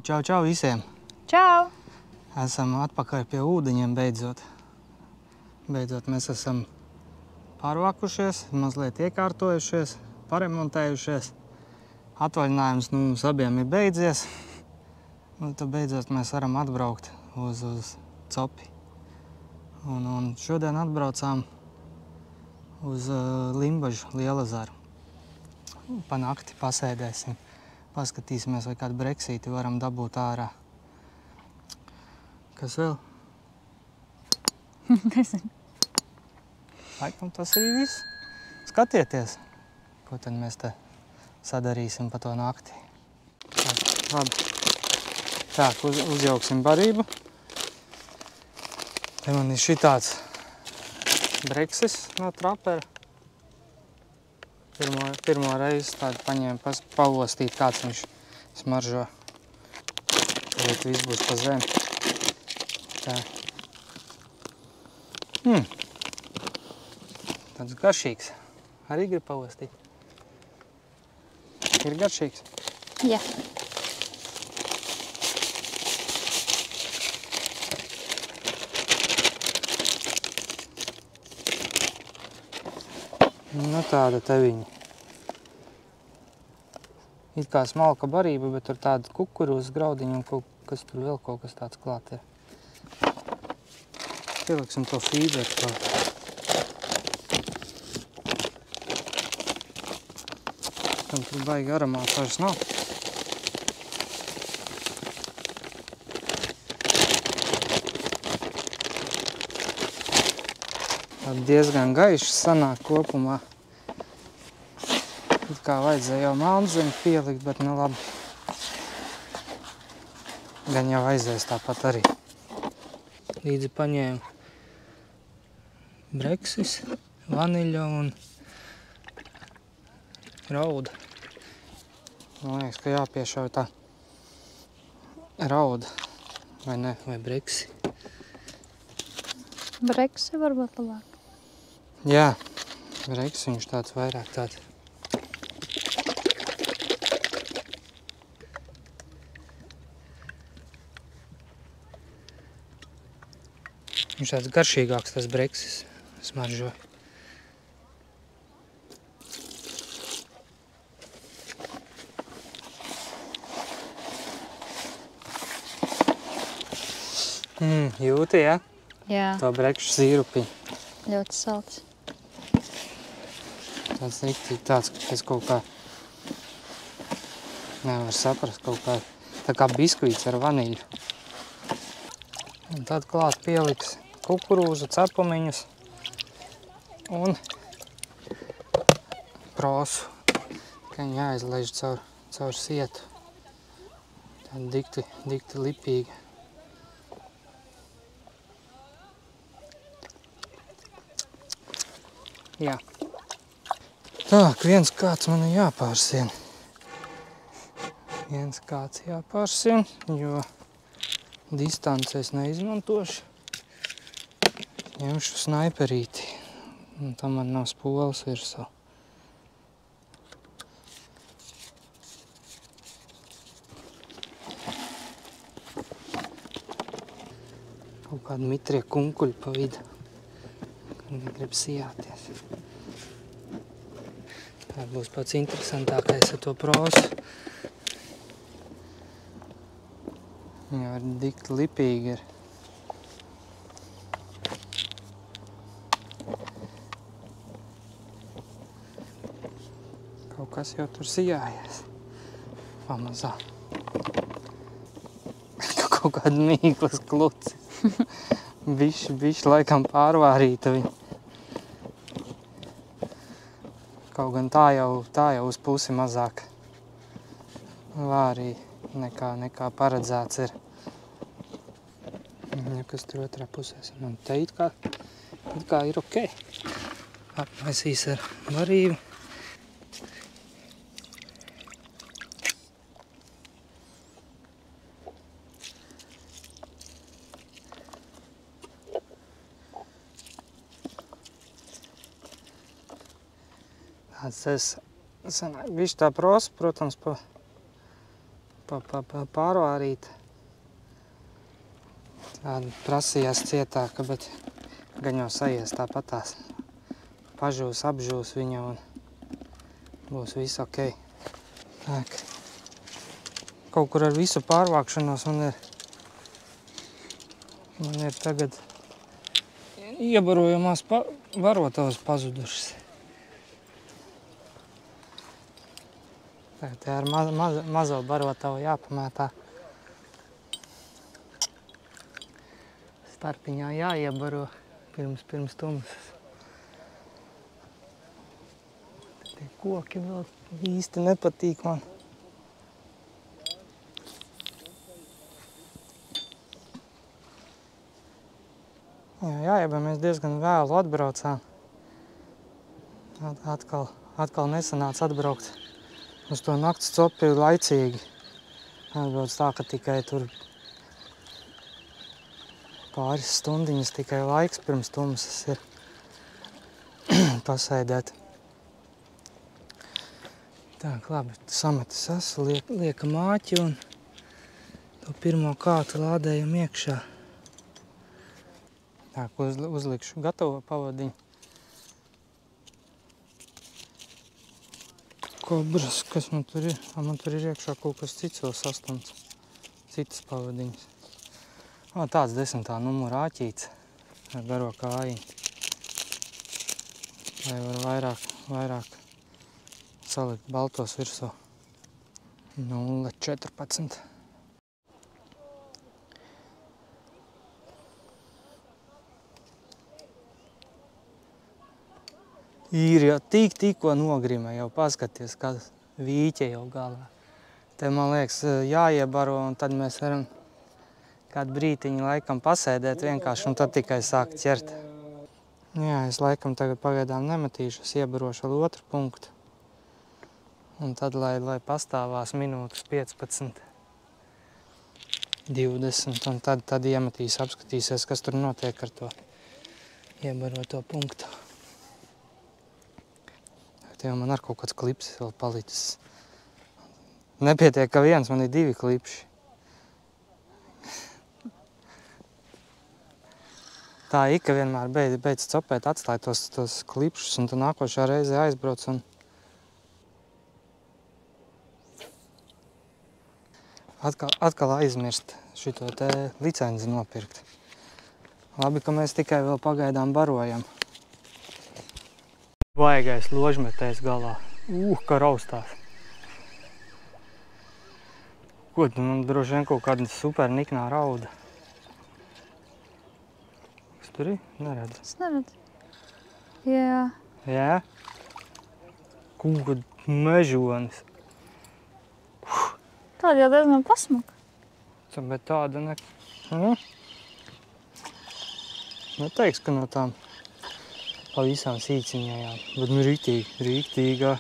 Čau, čau visiem! Čau! Esam atpakaļ pie ūdeņiem beidzot. Beidzot mēs esam pārvākušies, mazliet iekārtojušies, paremontējušies. Atvaļinājums mums abiem ir beidzies. Tad beidzot mēs varam atbraukt uz Copi. Un šodien atbraucām uz Limbažu Lielazaru. Pa nakti pasēdēsim, paskatīsimies, vai kādu breksīti varam dabūt ārā. Kas vēl? Nezinu. Laikam tas ir viss. Skatieties, ko tad mēs te sadarīsim pa to nakti. Labi. Tā, uzjauksim barību. Te man ir šitāds breksis no Trapera. Pirmo reizi tādu paņēmu pavostīt, kāds viņš smaržo. Tagad viss būs pa zemi. Tā. Tāds garšīgs. Arī grib pavostīt. Ir garšīgs? Jā. Nu tāda te viņa. It kā smalka barība, bet tur tāda kukurūzas graudiņa un kas tur vēl kaut kas tāds klāt ir. Pieliksim to fīberu klāt. Tam tur baigi aromāts vairs nav. Diezgan gaišs sanāk kopumā. It kā vajadzēja jau melnzemi pielikt, bet nu labi. Gan jau aizies tāpat arī. Līdzi paņēmu breksis, vaniļa un rauda. Man liekas, ka jāpiešauj tā rauda, vai ne, vai breksi. Breksi varbūt labāk. Jā, breksi viņš tāds vairāk tāds. Viņš tāds garšīgāks, tas breksis smaržo. Jūti, ja? Jā, To brekšu sīrupiņu. ļoti salds. Tas riktīgi tāds, ka es kaut kā nevar saprast, kaut kā tā kā biskvīts ar vaniļu. Un tad klāt pieliks kukurūzu, cepumiņus un prosu, ka viņi jāizlaiž caur sietu. Tāda dikti lipīga. Jā. Tak, viens kāds man ir jāpārsien. Jo distances neizmantošu. Ņemšu snaiperīti. Un tam man nav spoles virsū. Kaut kādi mitrie kunkuļi pa vidu. Negrib sijāties. Tā būs pats interesantākais ar to prosu. Viņa var dikti lipīgi ir. Kaut kas jau tur sijājies. Pamazā. Kaut kāda mīklas kluci. Bišķi laikam pārvārīta viņa. Kaut gan tā jau uz pusi mazāk vārī nekā paredzēts ir. Kas tur otrā pusē. Man te it kā ir ok. Apmaisīs ar varību. Tas sanāk, višķi tā prosa, protams, pa pārvārīt. Tāda prasījās cietāka, bet gan jau sajies tāpatās. Pažūs, apžūs viņa un būs viss ok. Tak. Kaut kur ar visu pārvākšanos man ir tagad iebarojamās varotavas pazudušas. Tagad ar mazo barotavu jāpamētā. Starpiņā jāiebaro pirms tumsas. Tie koki vēl īsti nepatīk man. Jā, mēs diezgan vēlu atbraucām. Atkal nesanāca atbraukt uz to nakts copi laicīgi. Atbrauc tā, ka tikai tur pāris stundiņas tikai laiks pirms tumsas ir pasēdēt. Tā, labi, sametas asu, liekam āķi un to pirmo kātu lādējam iekšā. Tā, uzlikšu gatavo pavadiņu. Kobras, kas man tur ir? Man tur ir iekšā kaut kas cits vēl sastumts. Citas pavadiņas. Tāds 10. numura āķīts ar garo kājiņu. Lai var vairāk salikt baltos virsū. 0,14. Ir jau tikko nogrima, jau paskaties, kad vīķe jau galā. Te, man liekas, jāiebaro, un tad mēs varam kādu brītiņu laikam pasēdēt vienkārši, un tad tikai sāk ķert. Jā, es laikam tagad pagaidām nemetīšu, es iebarošu vēl otru punktu. Un tad, lai pastāvās minūtes 15, 20, un tad iemetīs, apskatīsies, kas tur notiek ar to iebaroto punktu. Tev man ar kaut kāds klipsis vēl palicis. Nepietiek, ka viens, man ir 2 klipši. Tā Ika vienmēr beidz copēt, atstāja tos klipšus, un tu nākošā reize aizbrauc un atkal aizmirst šito te licenci nopirkt. Labi, ka mēs tikai vēl pagaidām barojam. Vaigais ložmetējs galā. Kā raustās. Ko tu, man droši vien kaut kāda super niknā rauda. Kas tur ir? Neredzu. Es neredzu. Jā. Jā? Kaut kad mežonis. Tāda jau diezgan pasmuka. Bet tāda neteiks, ka no tām pavisam sīciņajām, bet rīktīgā.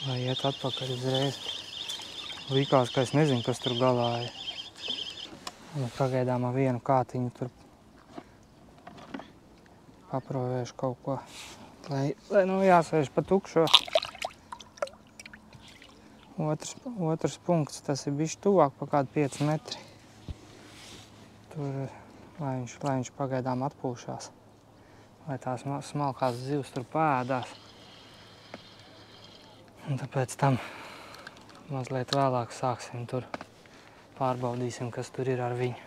Lai iet atpakaļ uzreiz. Likās, ka es nezinu, kas tur galā ir. Pagaidām ar vienu kātiņu tur paprovēšu kaut ko. Lai jāsēž pa tukšo. Otrs punkts, tas ir bišķi tuvāk pa kādu 5 metri. Tur, lai viņš pagaidām atpūšās. Lai tās smalkās zivs tur pēdās. Un tāpēc tam mazliet vēlāk sāksim tur. Pārbaudīsim, kas tur ir ar viņu.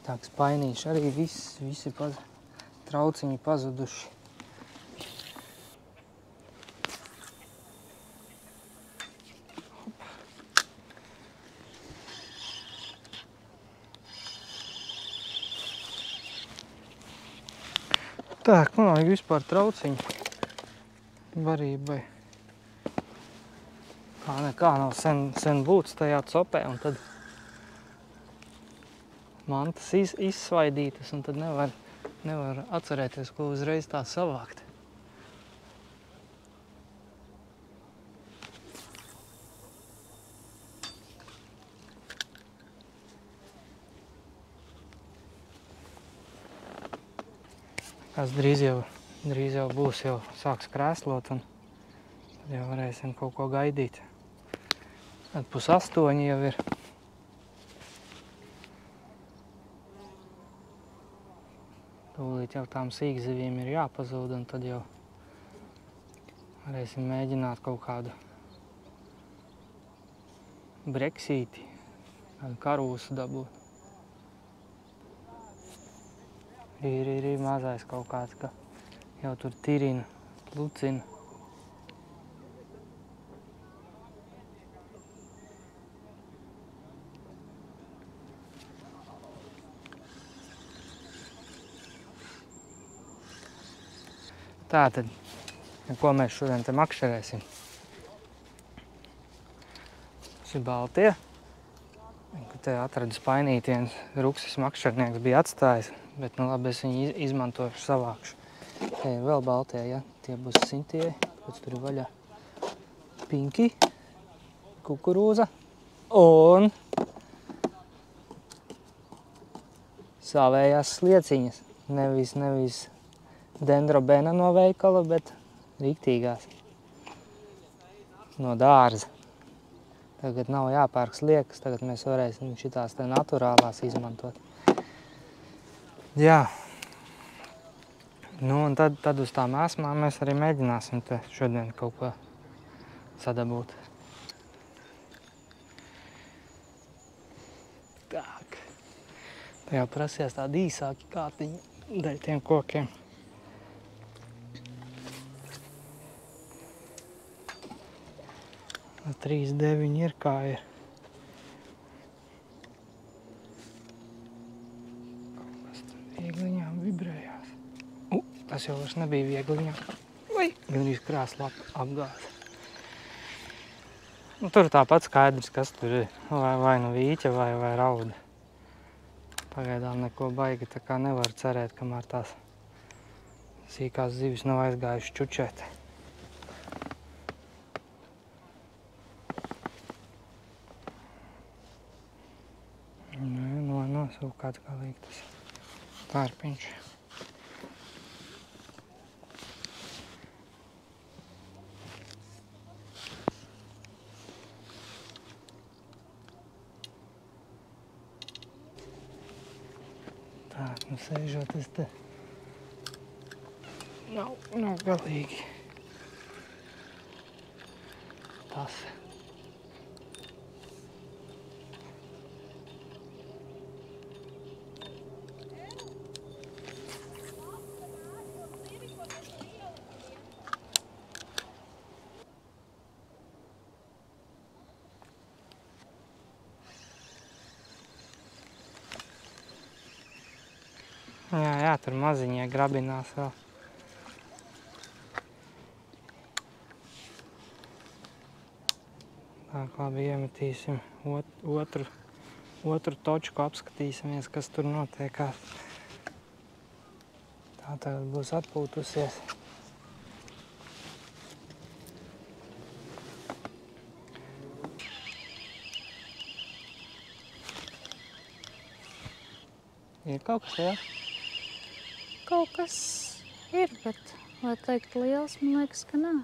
Tā, spainīši arī visi trauciņi pazuduši. Tā, man vajag vispār trauciņu barībai. Kā nekā nav sen būts tajā copē, un tad mantas izsvaidītas, un tad nevar atcerēties, ko uzreiz tā savākt. Kas drīz jau būs, jau sāks krēslot, un Tad jau varēsim kaut ko gaidīt. Tad 7:30 jau ir. Tūlīt jau tām sīkzivīm ir jāpazūd, un tad jau varēsim mēģināt kaut kādu breksīti, kādu karūsu dabūt. Ir mazais kaut kāds, ka jau tur tirina, lucina. Tātad, ko mēs šodien te makšķerēsim? Šis ir baltie. Te atradu spainīt, viens ruksis makšķernieks bija atstājis, bet nu labi, es viņu izmantošu, savākšu. Te ir vēl baltie, ja? Tie būs sintie, pēc tur ir vaļā pinki, kukurūza un savējās slieciņas. Nevis dendrobena no veikala, bet riktīgās no dārza. Tagad nav jāpērk sliekas, tagad mēs varēsim šitās te naturālās izmantot. Jā. Nu, un tad uz tām esmām mēs arī mēģināsim te šodien kaut ko sadabūt. Tak. Te jau prasies tādi īsāki kātiņi dēļ tiem kokiem. 3,9 ir kā ir. Kaut kas tur viegliņām vibrējās. Tas jau vairs nebija viegliņām. Gandrīz krāsla apgāza. Nu, tur tāpat skaidrs, kas tur ir. Vai nu vīķa, vai rauda. Pagaidām neko baigi tā kā nevar cerēt, kamēr tās sīkās zivis nav aizgājuši čučēt. Savu kāds kā liek tas tārpiņš. Tā, nu sēžot, es te nav galīgi tas. Jā, tur maziņie grabinās vēl. Tā, labi, iemetīsim otru točku, apskatīsimies, kas tur notiekās. Tā tagad būs atpūtusies. Ir kaut kas, jā? Kaut kas ir, bet, lai teikt liels, man liekas, ka nav.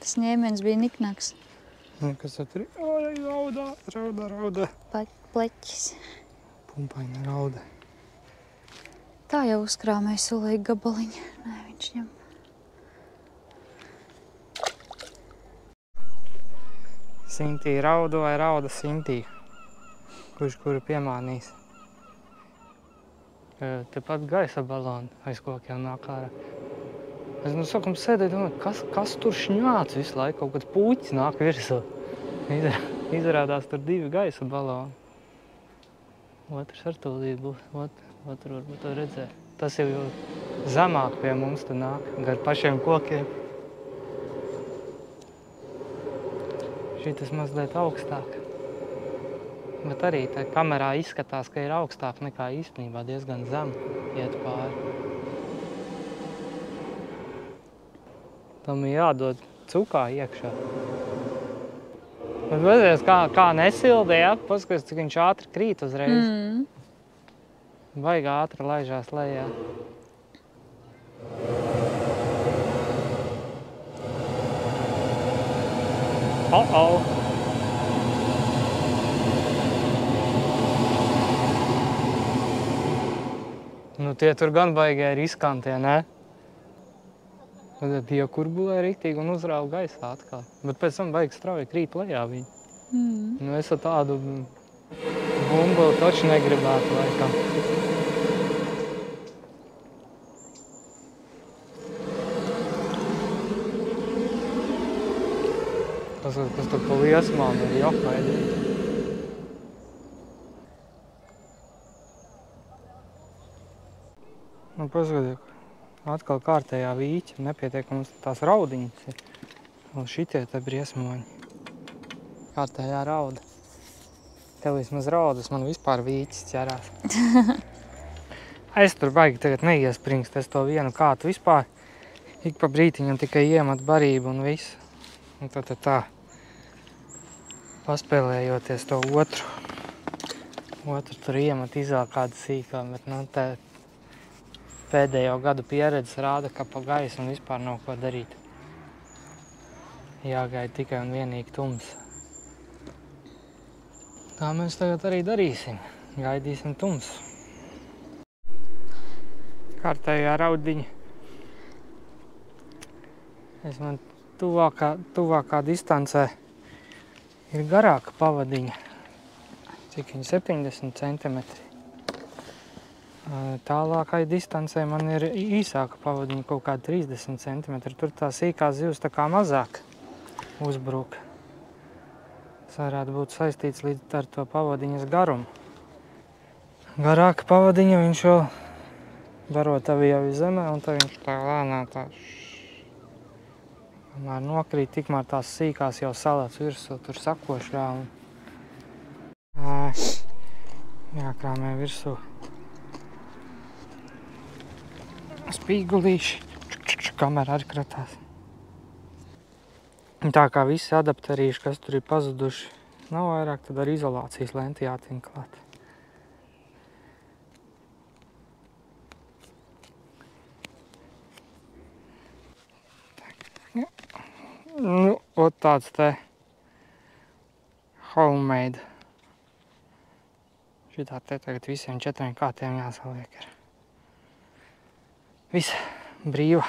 Tas ņēmiens bija niknāks. Kas tur ir? Oi, rauda. Pleķis. Pumpaina rauda. Tā jau uzkrāmēja sulīgi gabaliņu. Nē, viņš ņem. Sintī raudu vai rauda Sintī? Kurš kuru piemānīs? Tepat gaisa baloni aiz kokiem nāk ārā. Es no sākuma sēdēju, domāju, kas tur šņāc visu laiku, kaut kāds puķis nāk virsū. Izrādās tur 2 gaisa baloni. Otrs ar tūlīt būs, otru varbūt to redzēt. Tas jau zemāk pie mums tur nāk, gar pašiem kokiem. Šitas mazliet augstāk. Bet arī tā kamerā izskatās, ka ir augstāk nekā īstenībā, diezgan zem iet pāri. Tam ir jādod cukā iekšā. Bet redzēs, kā nesildi, ja? Paskaties, cik viņš ātri krīt uzreiz. Baigi ātri laižās lejā. Nu, tie tur gan baigē riskantie, ne? Tad tie kurbulē riktīgi un uzrauga gaisā atkal. Bet pēc tam baigi strauji krīt lejā viņi. Nu, es ar tādu bumbuli taču negribētu laikam. Kas tur pa liesmām ir johaidīgi. Nu, paskatiet, atkal kārtējā vīķa, nepietiek, mums tās raudiņas ir. Un šitie te briesmoņi. Kārtējā rauda. Tev vismaz raudas, man vispār vīķis ķerās. Es tur baigi tagad neiespringst, es to vienu kātu vispār. Ik pa brītiņam tikai iemat barību un visu. Un tad tā, paspēlējoties to otru tur iemat izvēl kādu sīkā, bet nu te pēdējo gadu pieredze rāda, ka pa gaisu un vispār nav ko darīt. Jāgaida tikai un vienīgi tums. Tā mēs tagad arī darīsim. Gaidīsim tums. Kārtējā raudiņa. Man tuvākā distancē ir garāka pavadiņa. Cik viņa? 70 centimetri. Tālākai distancē man ir īsāka pavadiņa, kaut kāda 30 centimetri. Tur tā sīkā zivs tā kā mazāk uzbrūk. Tas varētu būt saistīts līdz ar to pavadiņas garumu. Garāka pavadiņa viņš vēl barot avi jau zemē, un tad viņš tā lēnām tā kamēr nokrīt, tikmēr tās sīkās jau salēc virsū, tur sakošā un jākrāmē virsū spīgulīši, kamēr arī kratās. Tā kā visi adapterīši, kas tur ir pazuduši, nav vairāk, tad ar izolācijas lenti jātiņ klāt. Nu, ot tāds te homemade. Šitā te tagad visiem 4 kātiem jāsaliek ir. Viss brīva.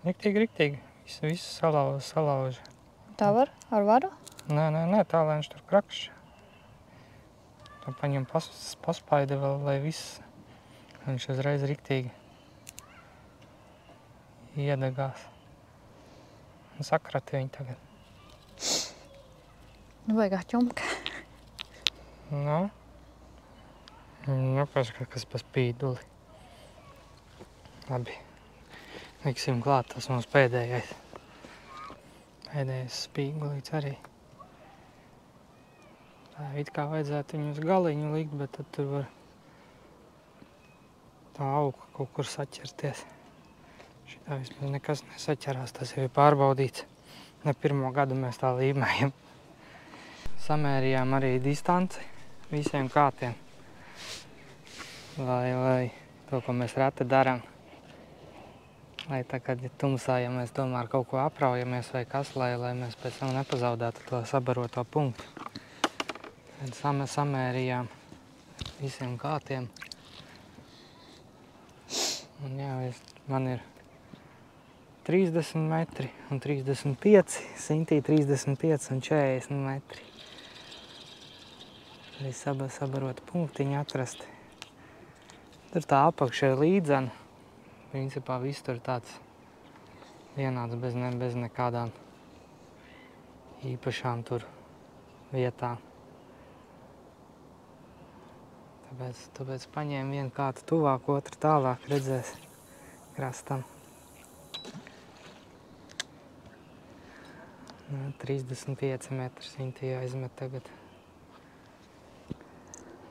Riktīgi. Visu salauž. Tā var? Ar varu? Nē, tā lai viņš tur krakšķi. Tā paņem paspaida vēl, lai viss. Viņš uzreiz riktīgi iedegās. Un sakrati viņu tagad. Nu, vajag ķumka. Nu, paškā, kas pa spīduli. Labi. Liksim klāt, tas mums pēdējais spīgulīts arī. Tā it kā vajadzētu viņu uz galiņu likt, bet tad tur var tā auga kaut kur saķerties. Šitā vismaz nekas nesaķerās, tas jau ir pārbaudīts. Ne pirmo gadu mēs tā līmējam. Samērījām arī distanci visiem kātiem. Lai to, ko mēs reti darām. Lai tā, kad ir tumsā, ja mēs tomēr kaut ko apraujamies vai kas, lai mēs pēc tam nepazaudētu to sabaroto punktu. Tad samērījām visiem kātiem. Un jā, man ir 30 metri un 35, Sintī 35 un 40 metri. Arī sabarot punktiņu atrasti. Tur tā apakša ir līdzena. Principā viss tur tāds vienāds bez nekādām īpašām tur vietām. Tāpēc paņēmu vienu kātu tuvāk, otru tālāk, redzēs krastam. 35 metri Sintī aizmet tagad.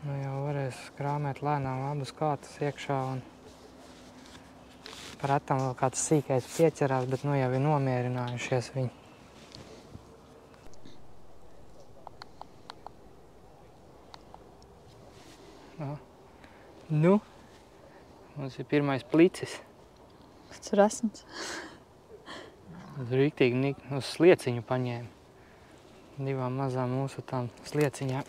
Nu jau varēs krāmēt lēnām abus kātus iekšā un Retam vēl kāds sīkais pieķerās, bet nu jau ir nomierinājušies viņi. Nu, mums ir pirmais plicis. Tur asins. Rīktīgi uz slieciņu paņēma. Divām mazām mūsu tām slieciņām.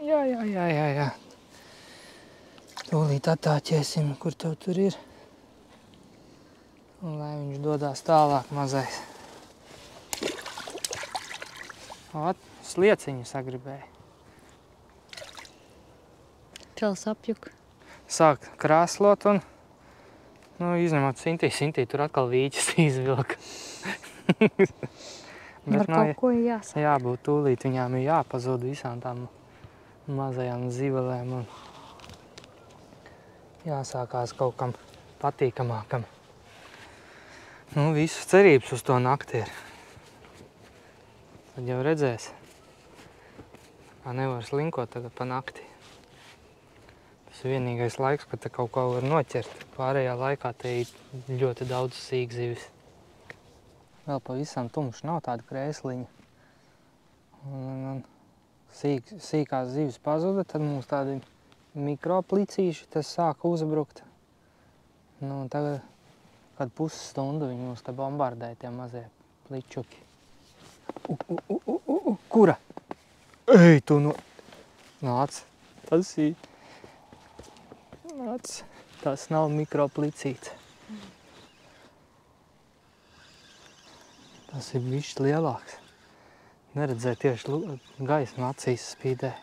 Jā. Tūlīt attāķēsim, kur tev tur ir. Un lai viņš dodās tālāk mazais. Slieciņu sagribēja. Čels apjuk. Sāk krāslot un, izņemot Sintī tur atkal vīķis izvilka. Ar kaut ko jāsāk. Jābūt tūlīt, viņām ir jāpazūd visām tām mazajām zivelēm un jāsākās kaut kam patīkamākam. Visas cerības uz to nakti ir. Tad jau redzēs. Nevar slinkot tagad pa nakti. Tas ir vienīgais laiks, kad te kaut ko var noķert. Pārējā laikā te ir ļoti daudz sīkzivis. Vēl pavisam tumšs, nav tāda krēsliņa. Un sīkās zivis pazuda, tad mums tādi mikroplicīši, tas sāka uzbrukt. Tagad, kad pusstundu viņi mums te bombardē, tie mazie pličuki. Kura? Ej, tu nāc. Nāc. Tas nav mikroplicīts. Tas ir bišķi lielāks. Neredzēja tieši gaisma acīs spīdē.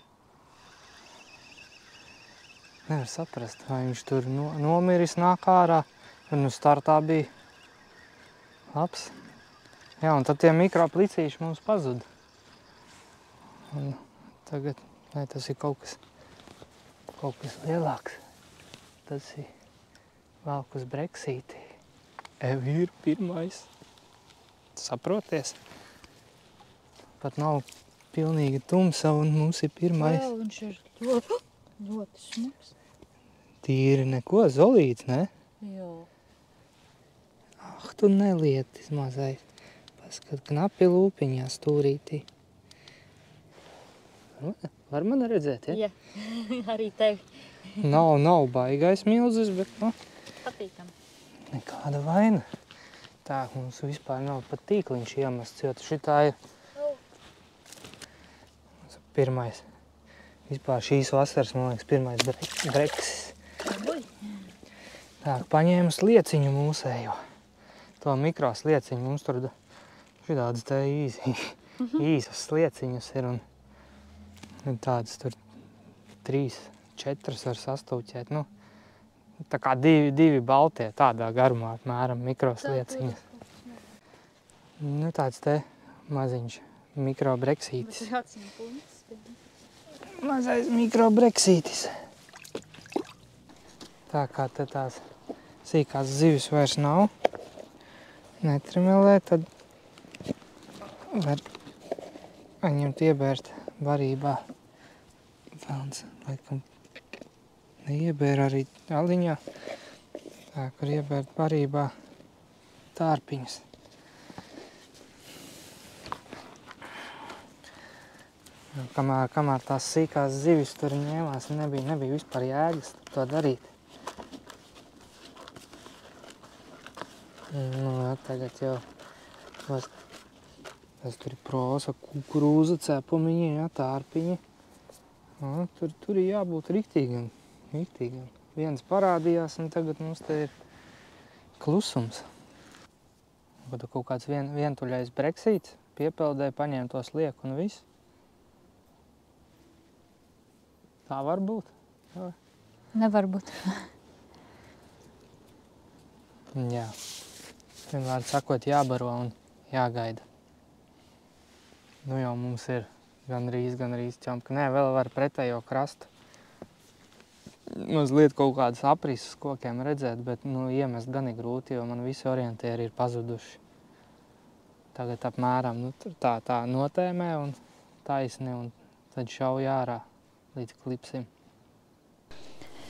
Nevar saprast, vai viņš tur nomiris, nāk ārā. Un startā bija labs. Jā, un tad tie mikroplicīši mums pazuda. Un tagad, tas ir kaut kas lielāks. Tas ir velk uz breksīti. Ir pirmais. Saproties? Pat nav pilnīgi tumsa un mums ir pirmais. Jā, viņš ir ļoti smuks. Tīri neko, zolīts, ne? Jā. Tu nelietis mazais. Paskat, knapi lūpiņā stūrītī. Var man redzēt, ja? Jā, arī tevi. Nav baigais milzis, bet, Patīkam. nekāda vaina. Tā, mums vispār nav pat tīkliņš iemests, jo šitā ir pirmais. Vispār šīs vasaras, man liekas, pirmais breksis. Tā, paņēmu slieciņu mūsējo. To mikroslieciņu mums tur šitādas te īsas slieciņas ir un tādas tur 3, 4 var sastūķēt. Tā kā divi baltie tādā garumā apmēram mikroslieciņas. Tāds te maziņš mikrobreksītis. Mazais mikrobreksītis. Tā kā te tās sīkās zivis vairs nav, netrimelē, tad var paņemt iebērt barībā. Velns, laikam, neiebēr arī aliņā. Tā, kur iebērt barībā tārpiņas. Kamēr tās sīkās zivis tur ņēmās, nebija vispār jēgas to darīt. Tagad jau tas tur ir prosa, kukurūza cepumiņi, tārpiņi. Tur ir jābūt riktīgam. Viens parādījās un tagad mums te ir klusums. Kaut kāds vientuļais breksīts, piepeldē, paņēma to slieku un viss. Tā var būt? Nevar būt. Jā. Vienmēr sakot, jābaro un jāgaida. Jau mums ir gandrīz ķomka. Nē, vēl var pretējo krastu. Mazliet kaut kādas aprises kokiem redzēt, bet iemest gan ir grūti, jo man visi orientieri ir pazuduši. Tagad apmēram tā notēmē un taisni un tad šauj ārā līdz klipsim.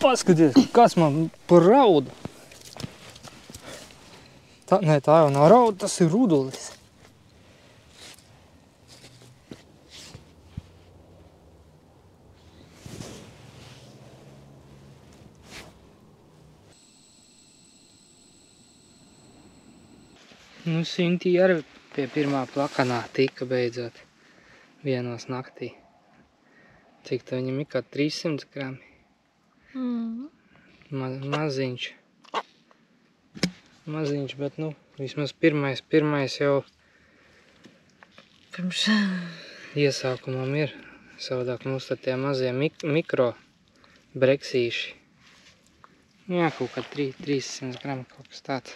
Paskaties, kas man par raudu! Tā jau nav rauda, tas ir rudulis. Nu, Sintī arī pie pirmā plakanā tika beidzot vienos naktī. Cik to viņam ir kā 300 grami? Maziņš. Maziņš, bet nu, vismaz pirmais jau Pirms iesākumam ir. Savādāk mums tad tie mazie mikro breksīši. Jā, kaut kā 300 grami kaut kas tāds.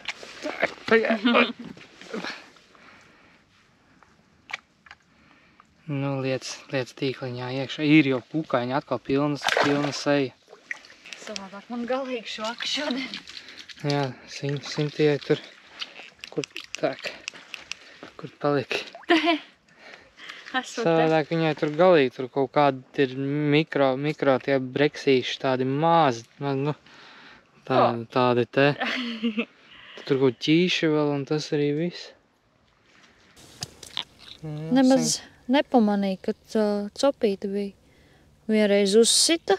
Nu, liec tīkliņā iekšā. Ir jau pukaiņi, atkal pilna seja. savādāk man galīgi švaka šodien. Jā, Sintijai tur, kur palika. Savādāk viņai tur galīgi tur kaut kādi ir mikro tie breksīši, tādi mazi, nu, tādi te. Tur kaut ķīši vēl un tas arī viss. Nemaz nepamanīju, kad copīta bija. Vienreiz uzsita,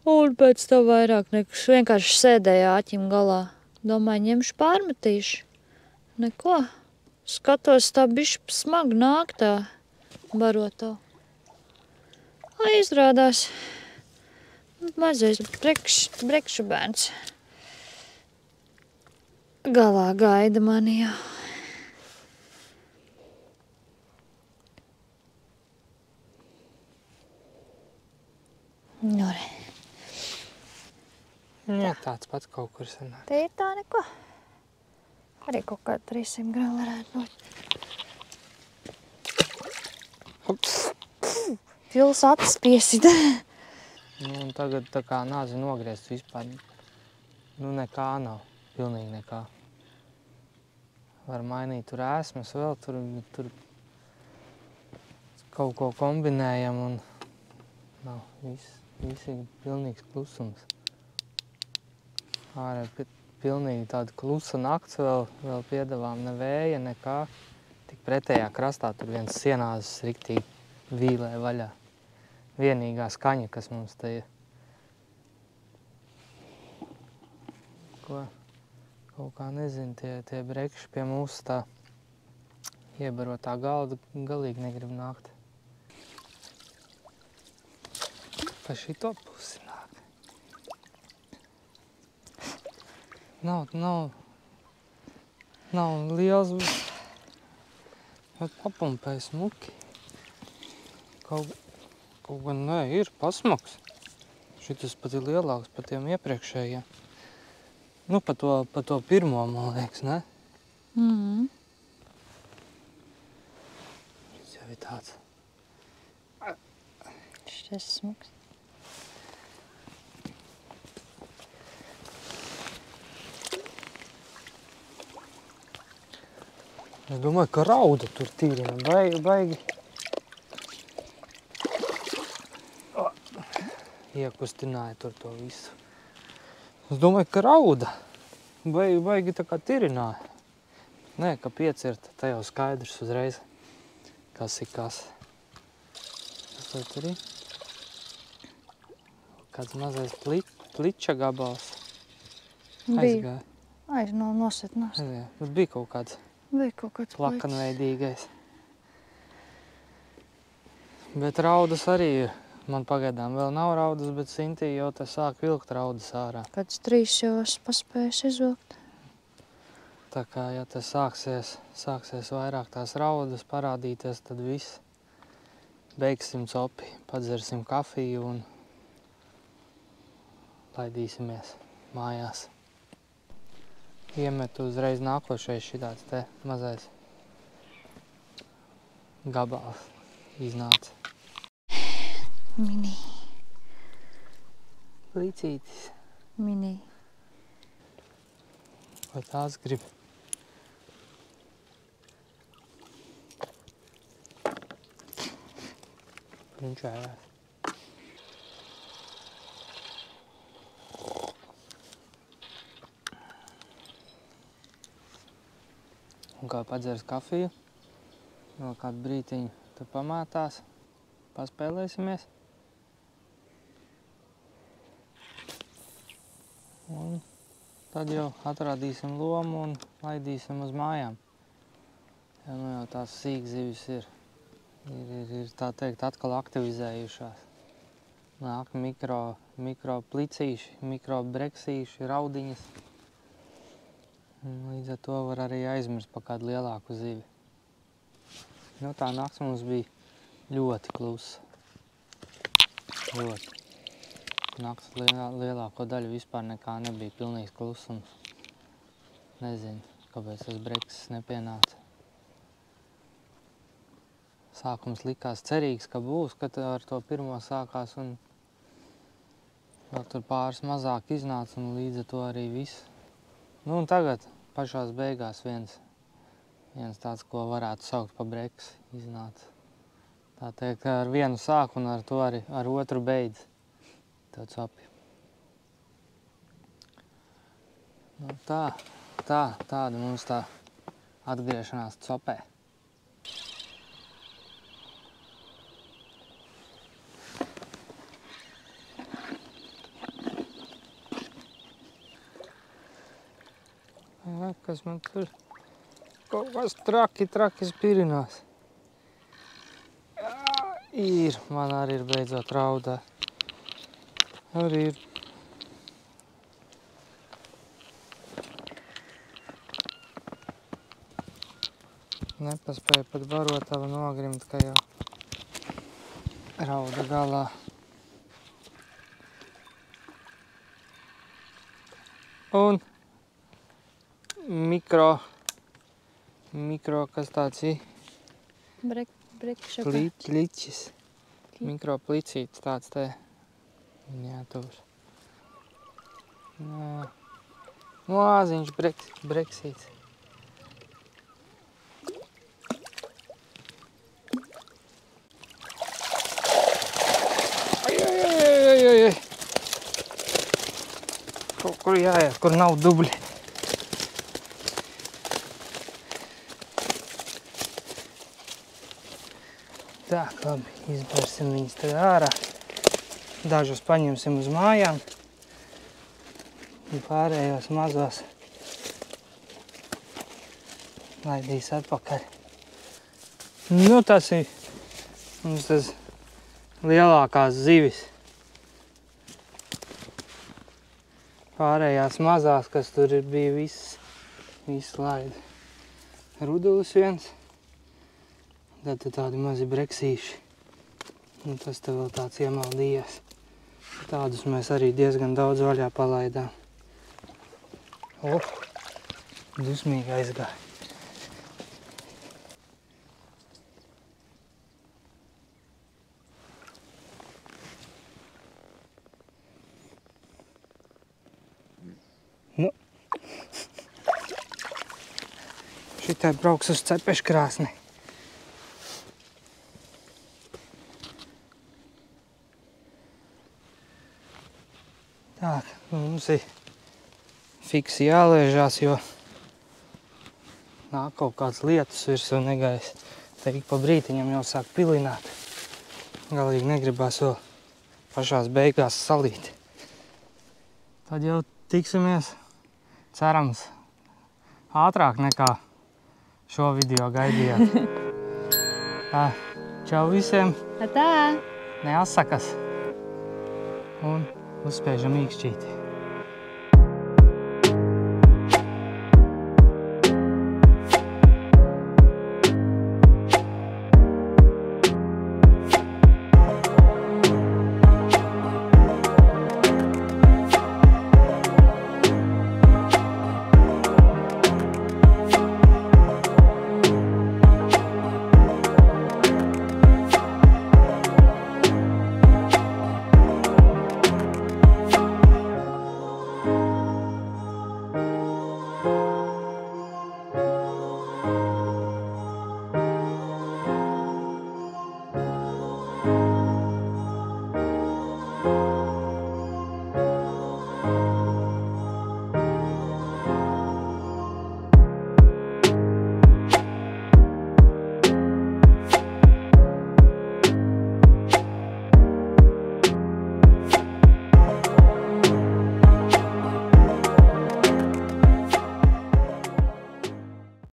un pēc tam vairāk nekas. Vienkārši sēdēja āķim galā. Domāju, ņemšu pārmetīšu. Neko. Skatos, tā bišķi smagi nāk tā baroto. Izrādās mazais brekšu bērns. Galā gaida mani jau. Nu, Jā, tāds pats kaut kur sanāk. te ir tā neko. Arī kaut kā 300 gramu varētu būt. Pils acis piesita. Nu, un tagad tā kā nāzi nogriezt vispār. Nu, nekā nav. Pilnīgi nekā. Var mainīt tur ēsmas vēl, tur kaut ko kombinējam un nav. Viss ir pilnīgs klusums. Ārē pilnīgi tāda klusa nakts vēl piedavām, ne vēja, nekā. Tik pretējā krastā tur viens sienāzes riktīgi vīlē vaļā. Vienīgā skaņa, kas mums te ir. Ko? Kaut kā nezinu, tie brekši pie mūsu tā iebarotā galda galīgi negrib nākt. Pa šito pusi nāk. Nav liels, bet papumpēja smuki. Kaut gan nē, ir pasmaks. Šitas pat ir lielāks par tiem iepriekšējiem. Nu, pa to pirmo, man liekas, ne? Šis jau ir tāds. Šis smuks. Es domāju, ka rauda tur tīrina, baigi. Iekustināja tur to visu. Es domāju, ka rauda. Baigi tā kā tirināja. Nē, ka piecirta, tā jau skaidrs uzreiz, kas ir kas. Kas lai tur ir? Kāds mazais pliča gabals. Aizgāja. Nosetnās. Bet bija kaut kāds Bija kaut kāds plakanveidīgais. Bet raudas arī ir. Man pagaidām vēl nav raudas, bet Sintī jau te sāk vilkt raudas ārā. Kāds 3 jau esmu paspējis izvilkt. Tā kā, ja te sāksies vairāk tās raudas parādīties, tad viss. Beigsim copi, padzersim kafiju un laidīsimies mājās. Iemetu uzreiz nākošais šitāds te mazais gabals iznāca. Mini. Līcītis. Mini. Vai tās grib? Viņš ērās. Un kā padzers kafiju, vēl kādu brītiņu tu pamātās, paspēlēsimies. Un tad jau atradīsim lomu un laidīsim uz mājām. Jo nu jau tās sīkzivis ir tā teikt atkal aktivizējušās. Nāk mikro plicīši, mikro breksīši, raudiņas. Līdz ar to var arī aizmirst par kādu lielāku zivi. Nu, tā nakts mums bija ļoti klusa. Ļoti. Nakts lielāko daļu vispār nekā nebija, pilnīgs klusums. Nezinu, kāpēc tas breksis nepienāca. Sākums likās cerīgs, ka būs, kad ar to pirmo sākās un vēl tur pāris mazāk iznāca un līdz ar to arī viss. Nu un tagad pašās beigās viens tāds, ko varētu saukt par breksi, iznāca. Tā teikt, ar vienu sāk un ar to arī ar otru beidz. Tāds api. Nu tāda mums tā atgriešanās copē. Jā, kas man tur kaut kas traki spirinās. Jā, man arī ir beidzot raudā. Arī ir. Nepaspēja pat barotava nogrimt, ka jau rauda galā. Un mikro, kas tāds ir? Pliķis. Mikro plicītis tāds te miniatūrs. Māziņš breksīts. Ai. Kaut kur jāiet, kur nav dubļi. Tā, labi, izbērsim viņus te ārā. Dažus paņemsim uz mājām. Un pārējos mazos laidīs atpakaļ. Nu, tas ir mums tas lielākās zivis. Pārējās mazās, kas tur bija viss laida. Rudulis viens. Tad tādi mazi breksīši. Un tas te vēl tāds iemaldījies. Tādus mēs arī diezgan daudz vaļā palaidām. Dusmīgi aizgāja. Nu. Šitai brauks uz cepeškrāsni. Tā, mums ir fiksi jālēžās, jo nāk kaut kāds lietus virsū negais. Te ik pa brītiņam jau sāk pilināt. Galīgi negribās vēl pašās beigās salīt. Tad jau tiksimies, cerams, ātrāk nekā šo video gaidījāt. Tā, čau visiem! Tā! Neatsakas! Un uzspēžam īkšķīti.